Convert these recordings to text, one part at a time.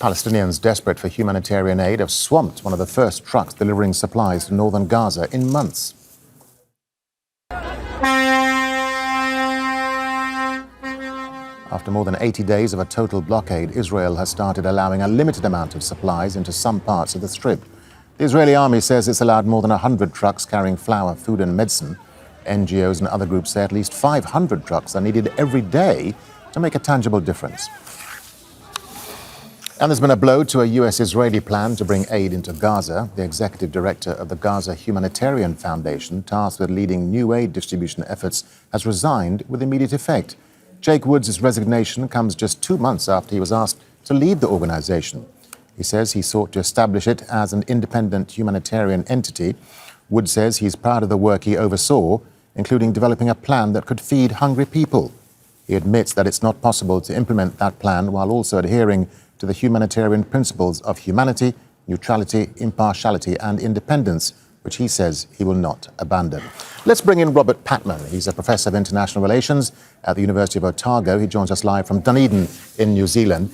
Palestinians desperate for humanitarian aid have swamped one of the first trucks delivering supplies to northern Gaza in months. After more than 80 days of a total blockade, Israel has started allowing a limited amount of supplies into some parts of the Strip. The Israeli army says it's allowed more than 100 trucks carrying flour, food and medicine. NGOs and other groups say at least 500 trucks are needed every day to make a tangible difference. And there's been a blow to a US-Israeli plan to bring aid into Gaza. The executive director of the Gaza Humanitarian Foundation, tasked with leading new aid distribution efforts, has resigned with immediate effect. Jake Woods' resignation comes just 2 months after he was asked to lead the organization. He says he sought to establish it as an independent humanitarian entity. Woods says he's proud of the work he oversaw, including developing a plan that could feed hungry people. He admits that it's not possible to implement that plan while also adhering to the humanitarian principles of humanity, neutrality, impartiality and independence, which he says he will not abandon. Let's bring in Robert Patman. He's a professor of international relations at the University of Otago. He joins us live from Dunedin in New Zealand.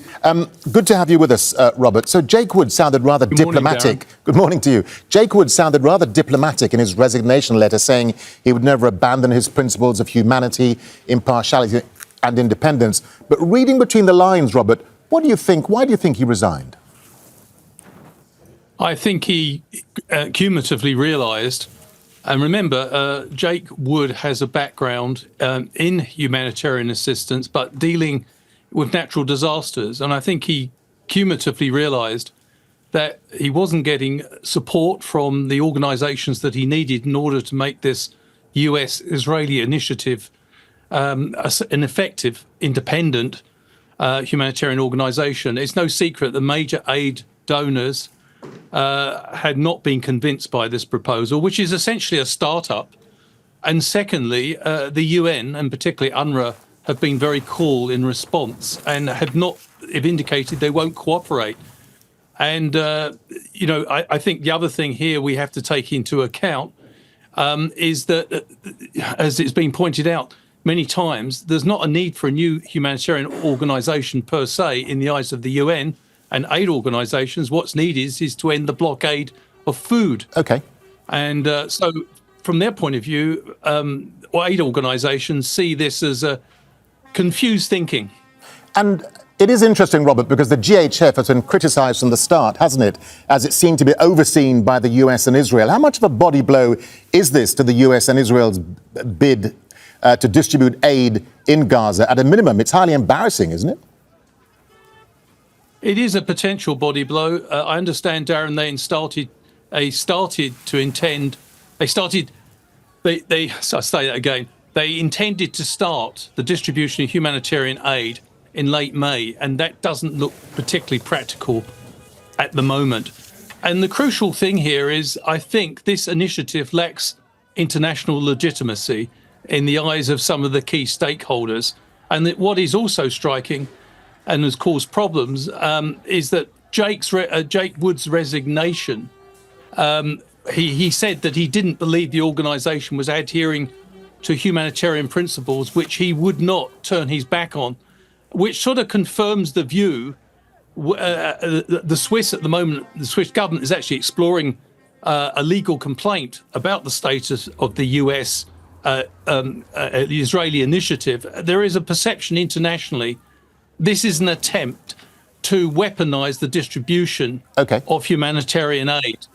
Good to have you with us, Robert. So Jake Woods sounded rather diplomatic. Good morning to you. Jake Woods sounded rather diplomatic in his resignation letter, saying he would never abandon his principles of humanity, impartiality and independence. But reading between the lines, Robert, what do you think? Why do you think he resigned? I think he cumulatively realised, and remember, Jake Wood has a background in humanitarian assistance, but dealing with natural disasters. And I think he cumulatively realised that he wasn't getting support from the organisations that he needed in order to make this US-Israeli initiative an effective, independent humanitarian organisation. It's no secret that major aid donors had not been convinced by this proposal, which is essentially a start-up. And secondly, the UN, and particularly UNRWA, have been very cool in response and have indicated they won't cooperate. And, I think the other thing here we have to take into account is that, as it's been pointed out many times, there's not a need for a new humanitarian organisation per se in the eyes of the UN and aid organisations. What's needed is to end the blockade of food. Okay. And so from their point of view, aid organisations see this as a confused thinking. And it is interesting, Robert, because the GHF has been criticised from the start, hasn't it, as it seemed to be overseen by the US and Israel. How much of a body blow is this to the US and Israel's bid to distribute aid in Gaza? At a minimum, it's highly embarrassing, isn't it? It is a potential body blow. I understand, Darren, they intended to start the distribution of humanitarian aid in late May, and that doesn't look particularly practical at the moment. And the crucial thing here is, I think this initiative lacks international legitimacy in the eyes of some of the key stakeholders. And that what is also striking and has caused problems is that Jake Wood's resignation, he said that he didn't believe the organisation was adhering to humanitarian principles, which he would not turn his back on, which sort of confirms the view. The Swiss at the moment, the Swiss government is actually exploring a legal complaint about the status of the US, the Israeli initiative. There is a perception internationally this is an attempt to weaponize the distribution of humanitarian aid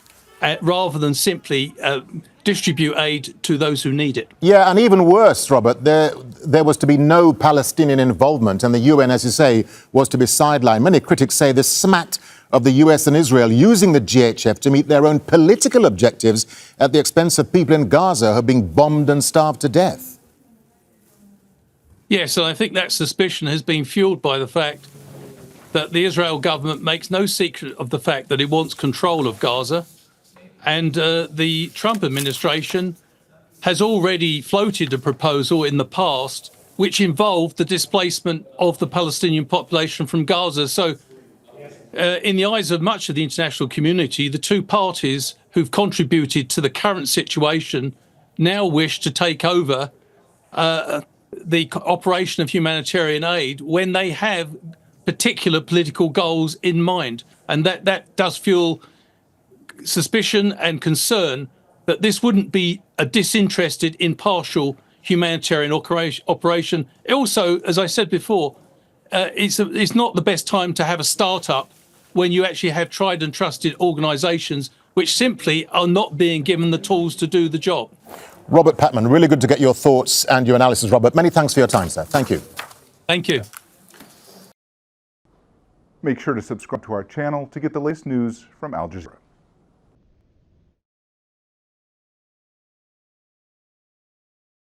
rather than simply distribute aid to those who need it. Yeah, and even worse, Robert, there was to be no Palestinian involvement, and the UN, as you say, was to be sidelined. Many critics say this smacked of the US and Israel using the GHF to meet their own political objectives at the expense of people in Gaza who are being bombed and starved to death. Yes, and I think that suspicion has been fueled by the fact that the Israel government makes no secret of the fact that it wants control of Gaza. And the Trump administration has already floated a proposal in the past which involved the displacement of the Palestinian population from Gaza. So in the eyes of much of the international community, the two parties who've contributed to the current situation now wish to take over the operation of humanitarian aid when they have particular political goals in mind. And that does fuel suspicion and concern that this wouldn't be a disinterested, impartial humanitarian operation. Also, as I said before, it's not the best time to have a startup when you actually have tried and trusted organisations which simply are not being given the tools to do the job. Robert Patman, really good to get your thoughts and your analysis, Robert. Many thanks for your time, sir. Thank you. Thank you. Make sure to subscribe to our channel to get the latest news from Al Jazeera.